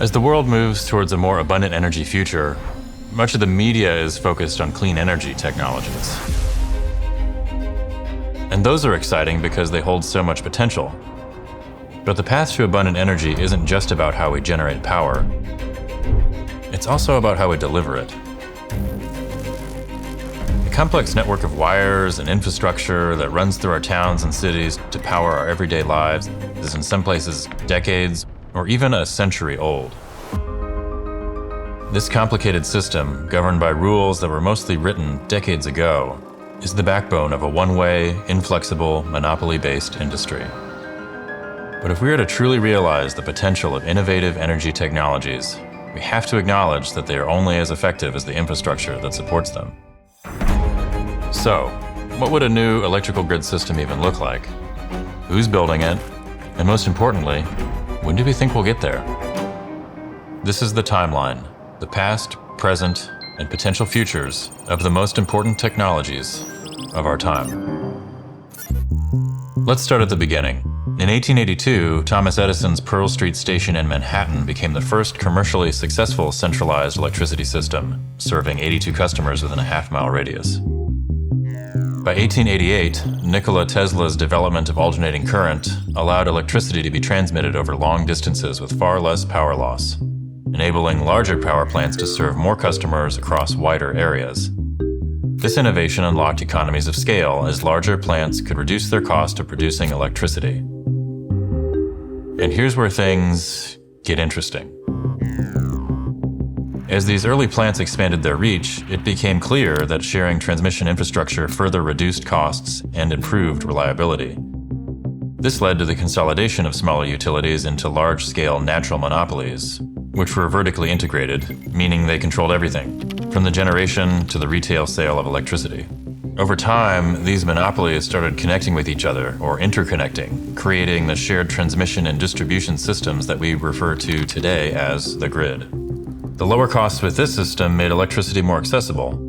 As the world moves towards a more abundant energy future, much of the media is focused on clean energy technologies. And those are exciting because they hold so much potential. But the path to abundant energy isn't just about how we generate power. It's also about how we deliver it. The complex network of wires and infrastructure that runs through our towns and cities to power our everyday lives is in some places decades or even a century old. This complicated system, governed by rules that were mostly written decades ago, is the backbone of a one-way, inflexible, monopoly-based industry. But if we are to truly realize the potential of innovative energy technologies, we have to acknowledge that they are only as effective as the infrastructure that supports them. So, what would a new electrical grid system even look like? Who's building it? And most importantly, when do we think we'll get there? This is the timeline, the past, present, and potential futures of the most important technologies of our time. Let's start at the beginning. In 1882, Thomas Edison's Pearl Street Station in Manhattan became the first commercially successful centralized electricity system, serving 82 customers within a half-mile radius. By 1888, Nikola Tesla's development of alternating current allowed electricity to be transmitted over long distances with far less power loss, enabling larger power plants to serve more customers across wider areas. This innovation unlocked economies of scale as larger plants could reduce their cost of producing electricity. And here's where things get interesting. As these early plants expanded their reach, it became clear that sharing transmission infrastructure further reduced costs and improved reliability. This led to the consolidation of smaller utilities into large-scale natural monopolies, which were vertically integrated, meaning they controlled everything, from the generation to the retail sale of electricity. Over time, these monopolies started connecting with each other, or interconnecting, creating the shared transmission and distribution systems that we refer to today as the grid. The lower costs with this system made electricity more accessible.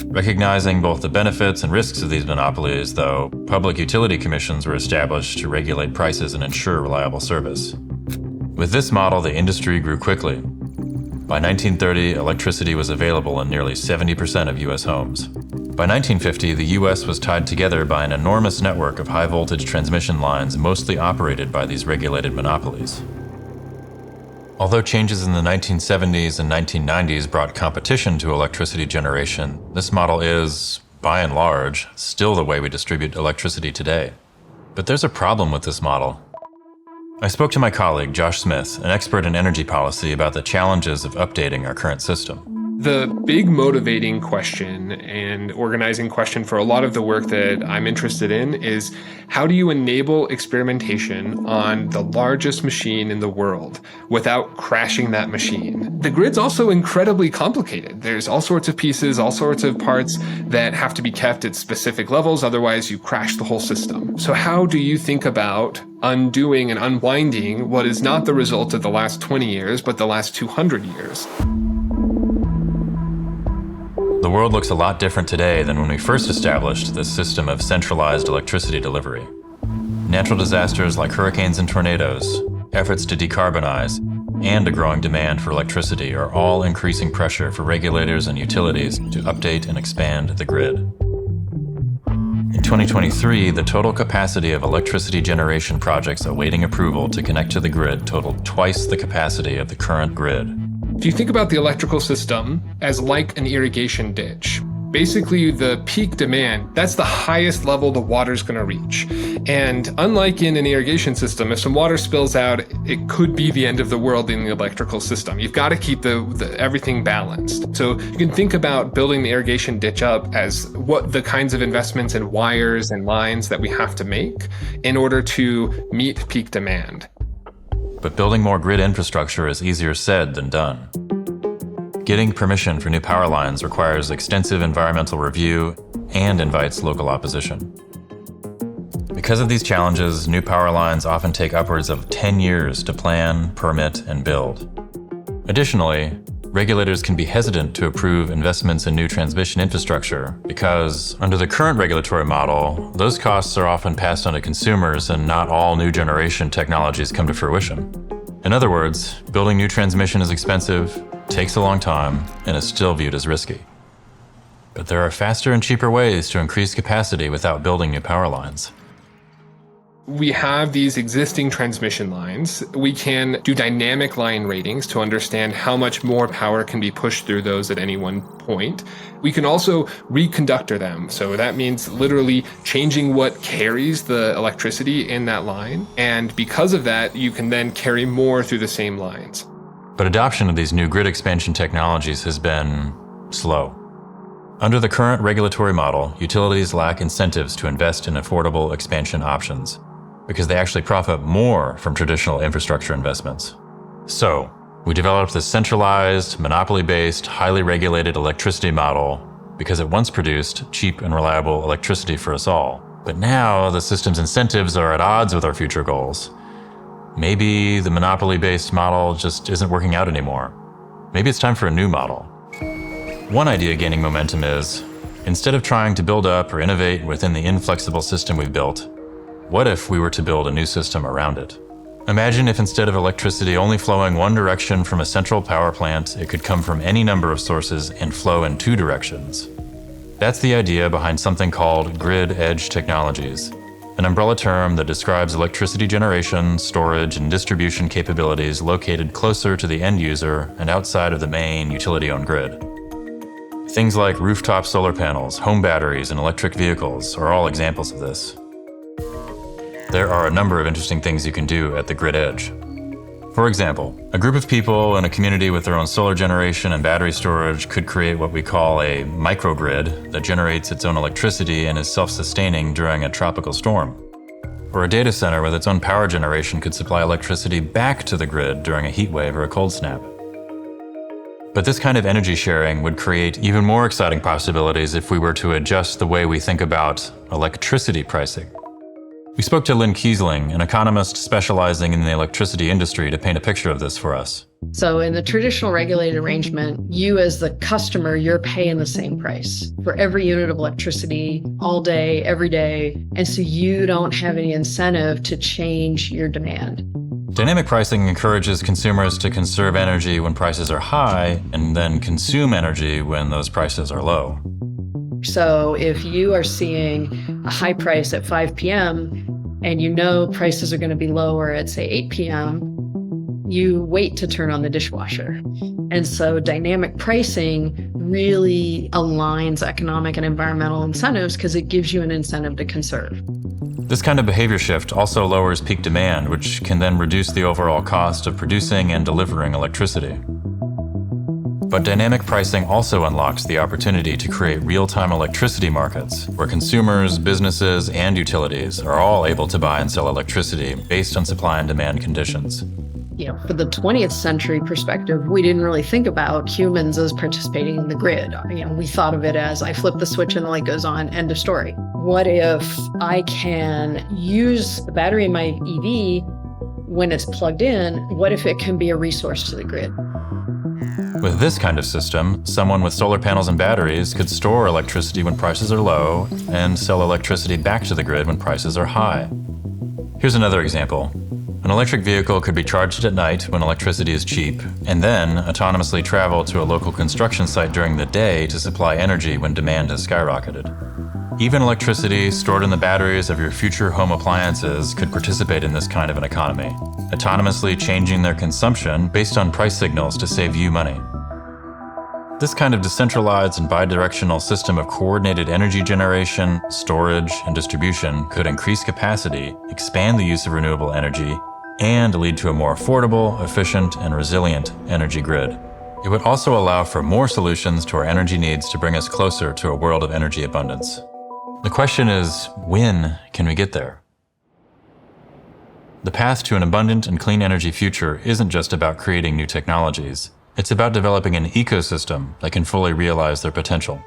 Recognizing both the benefits and risks of these monopolies, though, public utility commissions were established to regulate prices and ensure reliable service. With this model, the industry grew quickly. By 1930, electricity was available in nearly 70% of U.S. homes. By 1950, the U.S. was tied together by an enormous network of high-voltage transmission lines mostly operated by these regulated monopolies. Although changes in the 1970s and 1990s brought competition to electricity generation, this model is, by and large, still the way we distribute electricity today. But there's a problem with this model. I spoke to my colleague, Josh Smith, an expert in energy policy, about the challenges of updating our current system. The big motivating question and organizing question for a lot of the work that I'm interested in is how do you enable experimentation on the largest machine in the world without crashing that machine? The grid's also incredibly complicated. There's all sorts of pieces, all sorts of parts that have to be kept at specific levels, otherwise you crash the whole system. So how do you think about undoing and unwinding what is not the result of the last 20 years, but the last 200 years? The world looks a lot different today than when we first established this system of centralized electricity delivery. Natural disasters like hurricanes and tornadoes, efforts to decarbonize, and a growing demand for electricity are all increasing pressure for regulators and utilities to update and expand the grid. In 2023, the total capacity of electricity generation projects awaiting approval to connect to the grid totaled twice the capacity of the current grid. If you think about the electrical system as like an irrigation ditch, basically the peak demand, that's the highest level the water's going to reach. And unlike in an irrigation system, if some water spills out, it could be the end of the world in the electrical system. You've got to keep everything balanced. So you can think about building the irrigation ditch up as what the kinds of investments in wires and lines that we have to make in order to meet peak demand. But building more grid infrastructure is easier said than done. Getting permission for new power lines requires extensive environmental review and invites local opposition. Because of these challenges, new power lines often take upwards of 10 years to plan, permit, and build. Additionally, regulators can be hesitant to approve investments in new transmission infrastructure because, under the current regulatory model, those costs are often passed on to consumers and not all new generation technologies come to fruition. In other words, building new transmission is expensive, takes a long time, and is still viewed as risky. But there are faster and cheaper ways to increase capacity without building new power lines. We have these existing transmission lines. We can do dynamic line ratings to understand how much more power can be pushed through those at any one point. We can also reconductor them. So that means literally changing what carries the electricity in that line. And because of that, you can then carry more through the same lines. But adoption of these new grid expansion technologies has been slow. Under the current regulatory model, utilities lack incentives to invest in affordable expansion options, because they actually profit more from traditional infrastructure investments. So, we developed this centralized, monopoly-based, highly regulated electricity model because it once produced cheap and reliable electricity for us all. But now, the system's incentives are at odds with our future goals. Maybe the monopoly-based model just isn't working out anymore. Maybe it's time for a new model. One idea gaining momentum is, instead of trying to build up or innovate within the inflexible system we've built, what if we were to build a new system around it? Imagine if instead of electricity only flowing one direction from a central power plant, it could come from any number of sources and flow in two directions. That's the idea behind something called grid edge technologies, an umbrella term that describes electricity generation, storage, and distribution capabilities located closer to the end user and outside of the main utility-owned grid. Things like rooftop solar panels, home batteries, and electric vehicles are all examples of this. There are a number of interesting things you can do at the grid edge. For example, a group of people in a community with their own solar generation and battery storage could create what we call a microgrid that generates its own electricity and is self-sustaining during a tropical storm. Or a data center with its own power generation could supply electricity back to the grid during a heat wave or a cold snap. But this kind of energy sharing would create even more exciting possibilities if we were to adjust the way we think about electricity pricing. We spoke to Lynn Kiesling, an economist specializing in the electricity industry, to paint a picture of this for us. So in the traditional regulated arrangement, you as the customer, you're paying the same price for every unit of electricity all day, every day. And so you don't have any incentive to change your demand. Dynamic pricing encourages consumers to conserve energy when prices are high and then consume energy when those prices are low. So if you are seeing a high price at 5 p.m. and you know prices are going to be lower at, say, 8 p.m., you wait to turn on the dishwasher. And so dynamic pricing really aligns economic and environmental incentives because it gives you an incentive to conserve. This kind of behavior shift also lowers peak demand, which can then reduce the overall cost of producing and delivering electricity. But dynamic pricing also unlocks the opportunity to create real-time electricity markets, where consumers, businesses, and utilities are all able to buy and sell electricity based on supply and demand conditions. For the 20th century perspective, we didn't really think about humans as participating in the grid. We thought of it as I flip the switch and the light goes on, end of story. What if I can use the battery in my EV when it's plugged in? What if it can be a resource to the grid? With this kind of system, someone with solar panels and batteries could store electricity when prices are low and sell electricity back to the grid when prices are high. Here's another example. An electric vehicle could be charged at night when electricity is cheap, and then autonomously travel to a local construction site during the day to supply energy when demand has skyrocketed. Even electricity stored in the batteries of your future home appliances could participate in this kind of an economy, autonomously changing their consumption based on price signals to save you money. This kind of decentralized and bidirectional system of coordinated energy generation, storage, and distribution could increase capacity, expand the use of renewable energy, and lead to a more affordable, efficient, and resilient energy grid. It would also allow for more solutions to our energy needs to bring us closer to a world of energy abundance. The question is, when can we get there? The path to an abundant and clean energy future isn't just about creating new technologies. It's about developing an ecosystem that can fully realize their potential.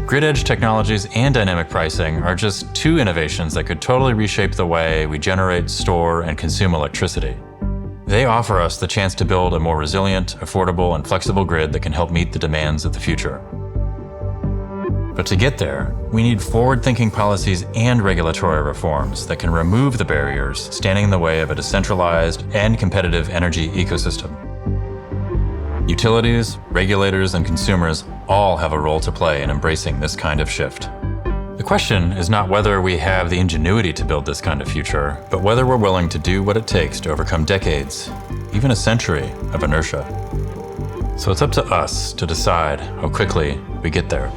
Grid edge technologies and dynamic pricing are just two innovations that could totally reshape the way we generate, store, and consume electricity. They offer us the chance to build a more resilient, affordable, and flexible grid that can help meet the demands of the future. But to get there, we need forward-thinking policies and regulatory reforms that can remove the barriers standing in the way of a decentralized and competitive energy ecosystem. Utilities, regulators, and consumers all have a role to play in embracing this kind of shift. The question is not whether we have the ingenuity to build this kind of future, but whether we're willing to do what it takes to overcome decades, even a century, of inertia. So it's up to us to decide how quickly we get there.